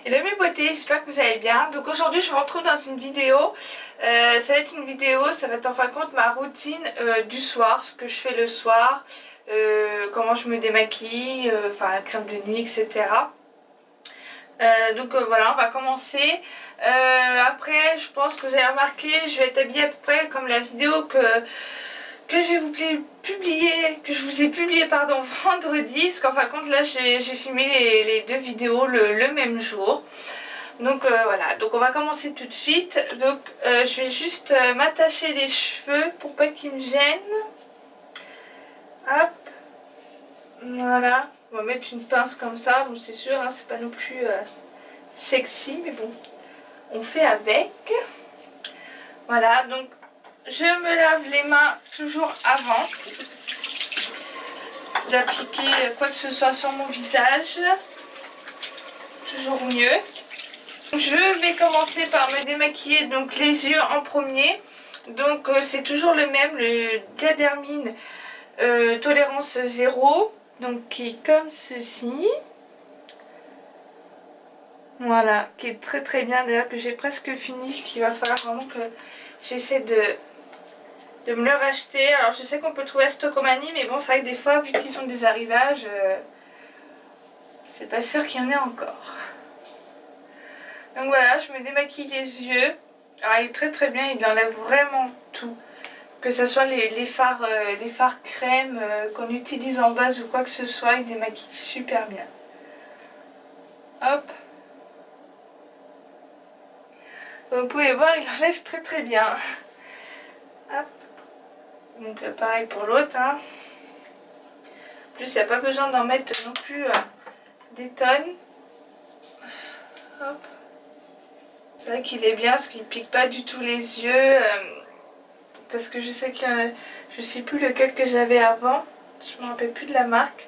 Hello mes beautés, j'espère que vous allez bien. Donc aujourd'hui je vous retrouve dans une vidéo. Ça va être une vidéo, ça va être en fin de compte ma routine du soir, ce que je fais le soir, comment je me démaquille, enfin la crème de nuit, etc. Voilà, on va commencer. Après je pense que vous avez remarqué, je vais être habillée à peu près comme la vidéo que je vais vous publier, que je vous ai publié pardon vendredi, parce qu'en fin de compte là j'ai filmé les deux vidéos le même jour. Donc voilà, donc on va commencer tout de suite. Donc je vais juste m'attacher les cheveux pour pas qu'ils me gênent. Hop, voilà, on va mettre une pince comme ça, bon c'est sûr hein, c'est pas non plus sexy mais bon, on fait avec. Voilà, donc je me lave les mains toujours avant d'appliquer quoi que ce soit sur mon visage. Toujours mieux. Je vais commencer par me démaquiller donc les yeux en premier. Donc c'est toujours le même, le Diadermine tolérance 0. Donc qui est comme ceci. Voilà, qui est très très bien d'ailleurs, que j'ai presque fini, qu'il va falloir vraiment que j'essaie de me le racheter. Alors je sais qu'on peut le trouver à Stocomanie, mais bon c'est vrai que des fois vu qu'ils ont des arrivages, c'est pas sûr qu'il y en ait encore. Donc voilà, je me démaquille les yeux. Alors il est très très bien, il enlève vraiment tout. Que ce soit les fards crème qu'on utilise en base ou quoi que ce soit, il démaquille super bien. Hop. Comme vous pouvez voir, il enlève très très bien. Hop. Donc pareil pour l'autre. Hein. En plus, il n'y a pas besoin d'en mettre non plus des tonnes. Hop. C'est vrai qu'il est bien parce qu'il ne pique pas du tout les yeux. Parce que je sais que je ne sais plus lequel que j'avais avant. Je ne me rappelle plus de la marque.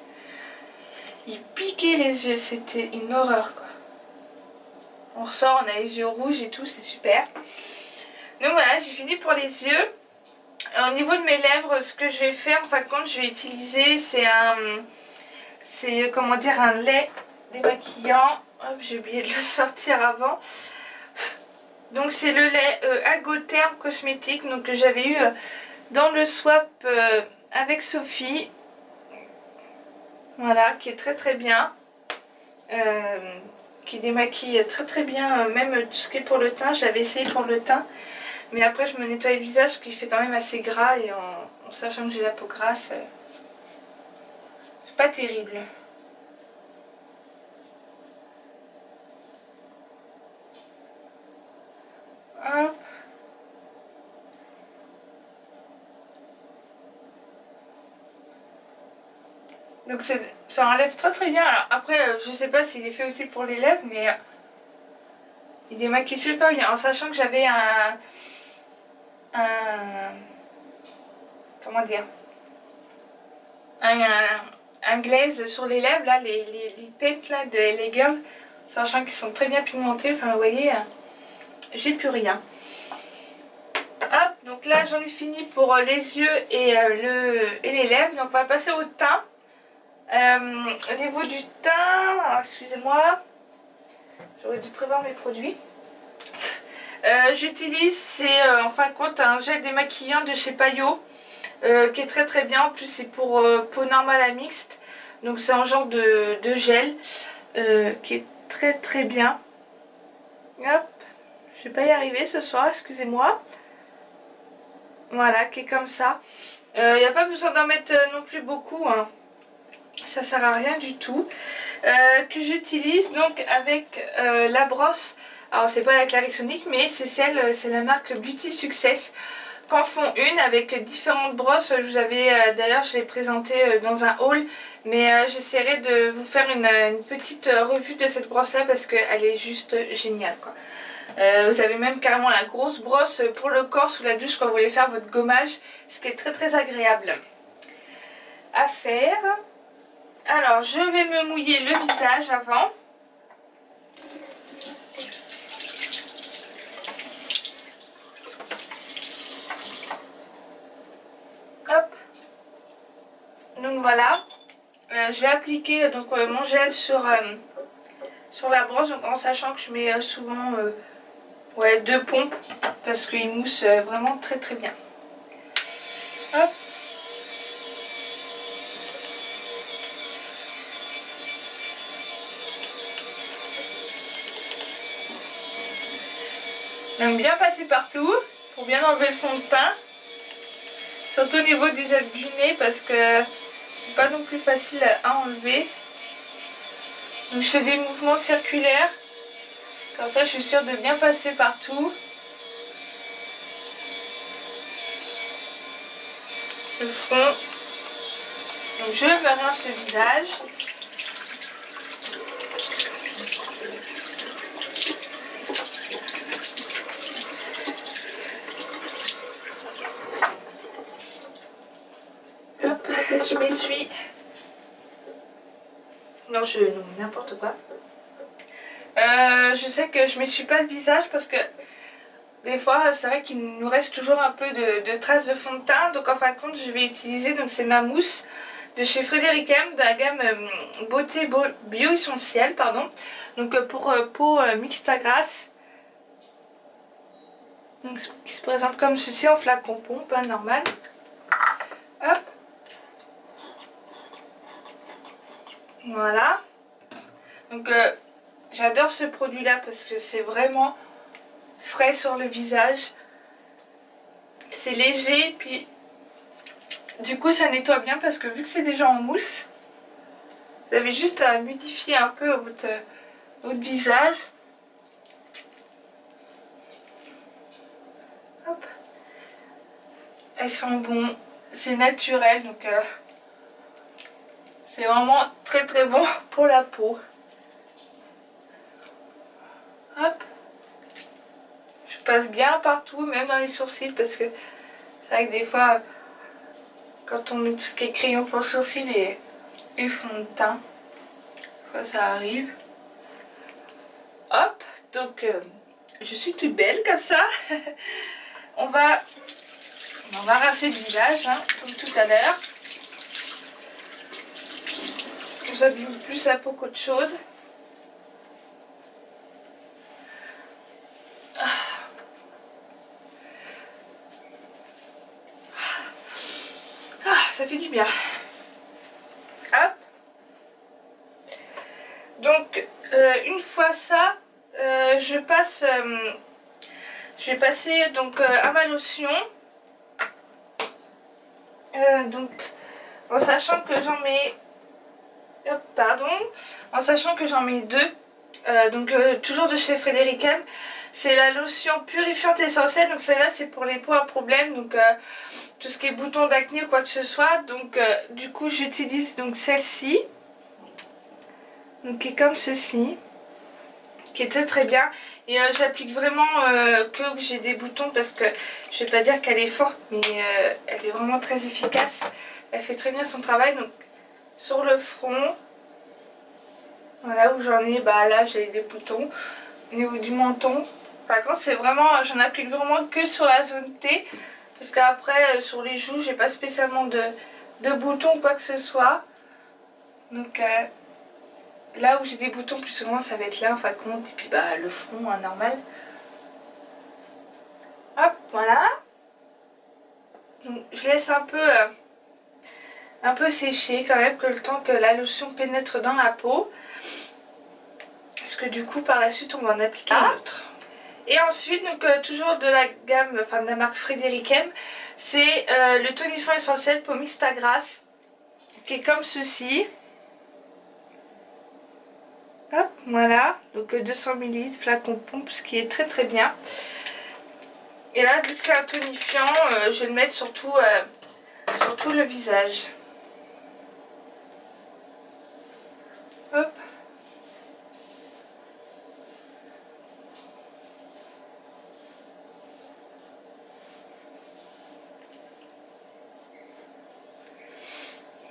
Il piquait les yeux, c'était une horreur quoi. On ressort, on a les yeux rouges et tout, c'est super. Donc voilà, j'ai fini pour les yeux. Au niveau de mes lèvres, ce que je vais faire, en fin de compte, je vais utiliser, c'est comment dire, un lait démaquillant. Hop, j'ai oublié de le sortir avant. Donc c'est le lait Algotherm Cosmétique, donc que j'avais eu dans le swap avec Sophie. Voilà, qui est très très bien. Qui démaquille très très bien, même tout ce qui est pour le teint. J'avais essayé pour le teint. Mais après je me nettoie le visage qui fait quand même assez gras et en sachant que j'ai la peau grasse, c'est pas terrible. Hop. Donc ça enlève très très bien. Alors, après je sais pas s'il est fait aussi pour les lèvres mais il démaquille super bien en sachant que j'avais comment dire, un glaze sur les lèvres là, les pets là de LA Girl, sachant qu'ils sont très bien pigmentés, enfin vous voyez, j'ai plus rien. Hop, donc là j'en ai fini pour les yeux et les lèvres, donc on va passer au teint. Au niveau du teint, alors excusez-moi, j'aurais dû prévoir mes produits. J'utilise, c'est en fin de compte un gel démaquillant de chez Payot. Qui est très très bien, en plus c'est pour peau normale à mixte, donc c'est un genre de gel qui est très très bien. Hop, je vais pas y arriver ce soir, excusez-moi. Voilà, qui est comme ça. Il n'y a pas besoin d'en mettre non plus beaucoup, hein. Ça sert à rien du tout. Que j'utilise donc avec la brosse, alors c'est pas la Clarisonic mais c'est la marque Beauty Success. Qu'en font une avec différentes brosses. Je vous avais d'ailleurs, je l'ai présenté dans un haul, mais j'essaierai de vous faire une petite revue de cette brosse là parce qu'elle est juste géniale quoi. Vous avez même carrément la grosse brosse pour le corps sous la douche quand vous voulez faire votre gommage, ce qui est très très agréable à faire. Alors je vais me mouiller le visage avant. Hop. Donc voilà, je vais appliquer donc mon gel sur sur la brosse, donc en sachant que je mets souvent ouais, 2 pompes parce qu'il mousse vraiment très très bien. Hop. Donc bien passer partout pour bien enlever le fond de teint. Surtout au niveau des ailes du nez parce que c'est pas non plus facile à enlever. Donc je fais des mouvements circulaires. Comme ça je suis sûre de bien passer partout. Le front. Donc je me rince le visage. Hop, je m'essuie. Non, n'importe quoi. Je sais que je m'essuie pas le visage parce que des fois c'est vrai qu'il nous reste toujours un peu de traces de fond de teint. Donc en fin de compte je vais utiliser, donc c'est ma mousse de chez Frédéric M de la gamme Beauté Bio Essentiel, pardon. Donc pour peau mixte à grasse. Donc qui se présente comme ceci en flacon pompe, hein, normal. Hop. Voilà. Donc j'adore ce produit là parce que c'est vraiment frais sur le visage. C'est léger, puis du coup ça nettoie bien parce que vu que c'est déjà en mousse, vous avez juste à modifier un peu votre visage. Hop. Elles sont bonnes, c'est naturel, donc c'est vraiment très très bon pour la peau. Hop. Je passe bien partout, même dans les sourcils, parce que c'est vrai que des fois, quand on met tout ce qui est crayon pour sourcils et fond de teint, des fois ça arrive. Hop, donc je suis toute belle comme ça. on va rincer le visage, hein, comme tout à l'heure. Vous abîme plus la peau qu'autre chose. Ça fait du bien. Hop. Donc une fois ça, je vais passer donc à ma lotion. Donc en sachant que j'en mets, en sachant que j'en mets 2. Donc toujours de chez Frédéric M. C'est la lotion purifiante essentielle. Donc celle-là c'est pour les peaux à problème. Donc tout ce qui est boutons d'acné ou quoi que ce soit. Donc du coup j'utilise donc celle-ci. Donc qui est comme ceci. Qui est très très bien. Et j'applique vraiment que j'ai des boutons parce que je vais pas dire qu'elle est forte, mais elle est vraiment très efficace. Elle fait très bien son travail. Donc sur le front. Voilà où j'en ai, bah là j'ai des boutons. Au niveau du menton. Par contre c'est vraiment, j'en applique vraiment que sur la zone T. Parce qu'après sur les joues j'ai pas spécialement de boutons ou quoi que ce soit. Donc là où j'ai des boutons plus souvent ça va être là en fin de compte. Et puis bah le front normal. Hop, voilà. Donc je laisse un peu sécher quand même, que le temps que la lotion pénètre dans la peau. Parce que du coup par la suite on va en appliquer une autre. Et ensuite donc toujours de la gamme, enfin de la marque Frédéric M, c'est le tonifiant essentiel peau mixte à grasse. Qui est comme ceci. Hop, voilà. Donc 200 ml flacon pompe, ce qui est très très bien. Et là vu que c'est un tonifiant, je vais le mettre sur tout le visage. Hop.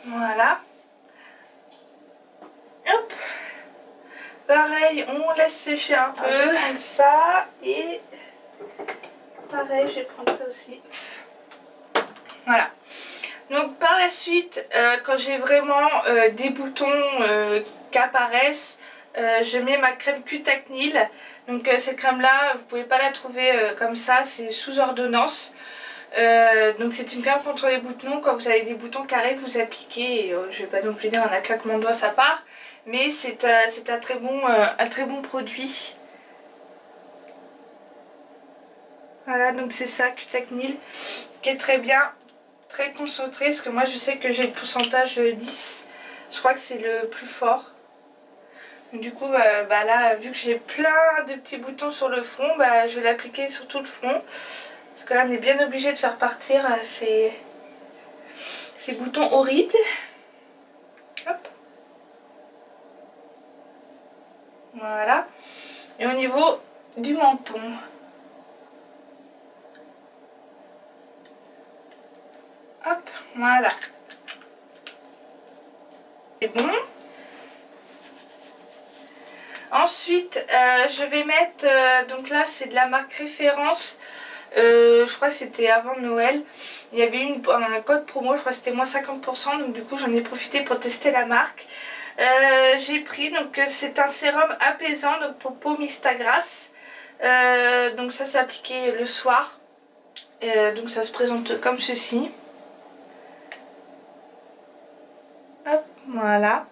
Voilà. Hop. Pareil, on laisse sécher un peu. Je vais prendre ça et pareil, je vais prendre ça aussi. Voilà. Donc par la suite, quand j'ai vraiment des boutons qui apparaissent, je mets ma crème Cutacnil. Donc cette crème là vous pouvez pas la trouver comme ça, c'est sous ordonnance. Donc c'est une crème contre les boutons. Quand vous avez des boutons carrés vous appliquez, et, je vais pas non plus dire en un claquement de doigts ça part, mais c'est un très bon produit. Voilà, donc c'est ça, Cutacnil, qui est très bien, très concentré, parce que moi je sais que j'ai le pourcentage 10, je crois que c'est le plus fort. Donc, du coup là, vu que j'ai plein de petits boutons sur le front, je vais l'appliquer sur tout le front, parce que là on est bien obligé de faire partir ces boutons horribles. Hop. Voilà, et au niveau du menton. Hop, voilà. C'est bon. Ensuite, je vais mettre, donc là c'est de la marque Référence. Je crois que c'était avant Noël. Il y avait un code promo, je crois que c'était moins 50%. Donc du coup j'en ai profité pour tester la marque. J'ai pris, donc c'est un sérum apaisant donc pour peau mixte à grasse. Donc ça c'est appliqué le soir. Donc ça se présente comme ceci. Hop, voilà.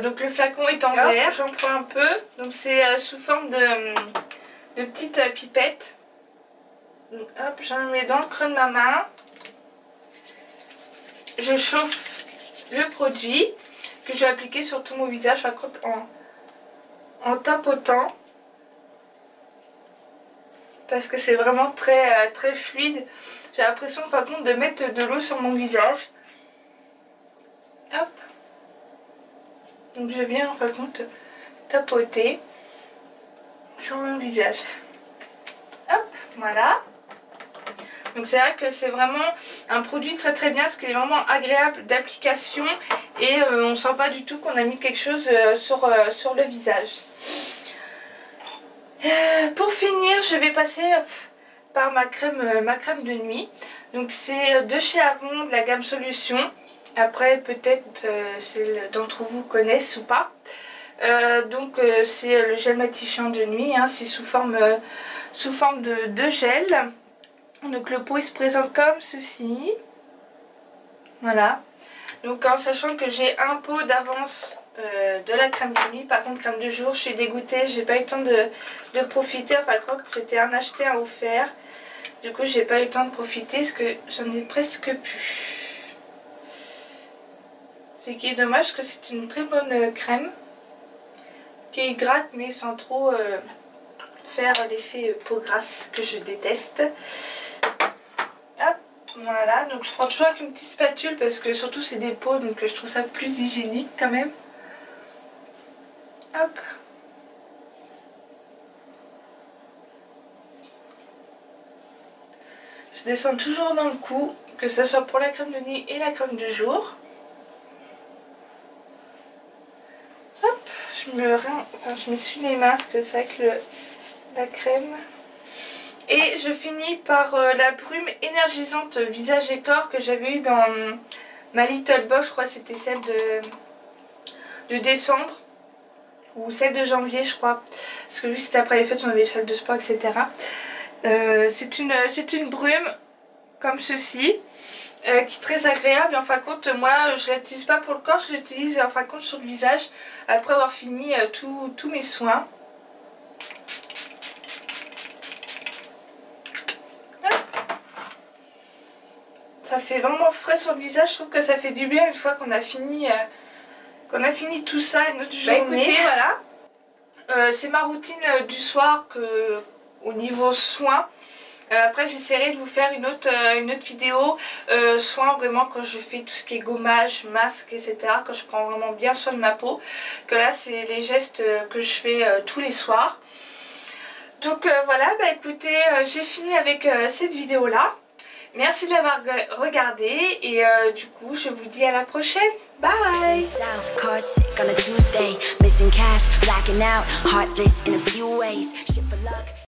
Donc le flacon est en verre, j'en prends un peu. Donc c'est sous forme de petites pipettes. Donc hop, j'en mets dans le creux de ma main. Je chauffe le produit que je vais appliquer sur tout mon visage, par contre en tapotant. Parce que c'est vraiment très fluide. J'ai l'impression par contre de mettre de l'eau sur mon visage. Hop. Donc je viens en fin de compte tapoter sur mon visage. Hop, voilà. Donc c'est vrai que c'est vraiment un produit très bien, parce qu'il est vraiment agréable d'application et on sent pas du tout qu'on a mis quelque chose sur le visage. Pour finir, je vais passer par ma crème de nuit. Donc c'est de chez Avon, de la gamme Solution. Après peut-être celles d'entre vous connaissent ou pas. Donc c'est le gel matifiant de nuit, hein, c'est sous forme de gel. Donc le pot il se présente comme ceci. Voilà. Donc en sachant que j'ai un pot d'avance de la crème de nuit, par contre crème de jour je suis dégoûtée, j'ai pas eu le temps de profiter. Par contre c'était un acheté un offert, du coup j'ai pas eu le temps de profiter parce que j'en ai presque plus. Ce qui est dommage, que c'est une très bonne crème qui hydrate mais sans trop faire l'effet peau grasse que je déteste. Hop, voilà, donc je prends toujours avec une petite spatule parce que surtout c'est des peaux, donc je trouve ça plus hygiénique quand même. Hop. Je descends toujours dans le cou, que ce soit pour la crème de nuit et la crème de jour. Hop, je m'essuie les mains parce que c'est avec la crème. Et je finis par la brume énergisante visage et corps que j'avais eu dans ma Little Box, je crois que c'était celle de décembre ou celle de janvier je crois, parce que lui c'était après les fêtes, on avait les salles de sport etc. C'est une brume comme ceci qui est très agréable, et en fin de compte moi je ne l'utilise pas pour le corps, je l'utilise en fin de compte sur le visage après avoir fini tous mes soins. Ça fait vraiment frais sur le visage, je trouve que ça fait du bien une fois qu'on a fini tout ça et notre journée. Écoutez, voilà, c'est ma routine du soir au niveau soins. Après j'essaierai de vous faire une autre vidéo soins, vraiment quand je fais tout ce qui est gommage, masque etc. Quand je prends vraiment bien soin de ma peau. Que là c'est les gestes que je fais tous les soirs. Donc voilà, écoutez, j'ai fini avec cette vidéo là. Merci de l'avoir regardé et du coup je vous dis à la prochaine. Bye.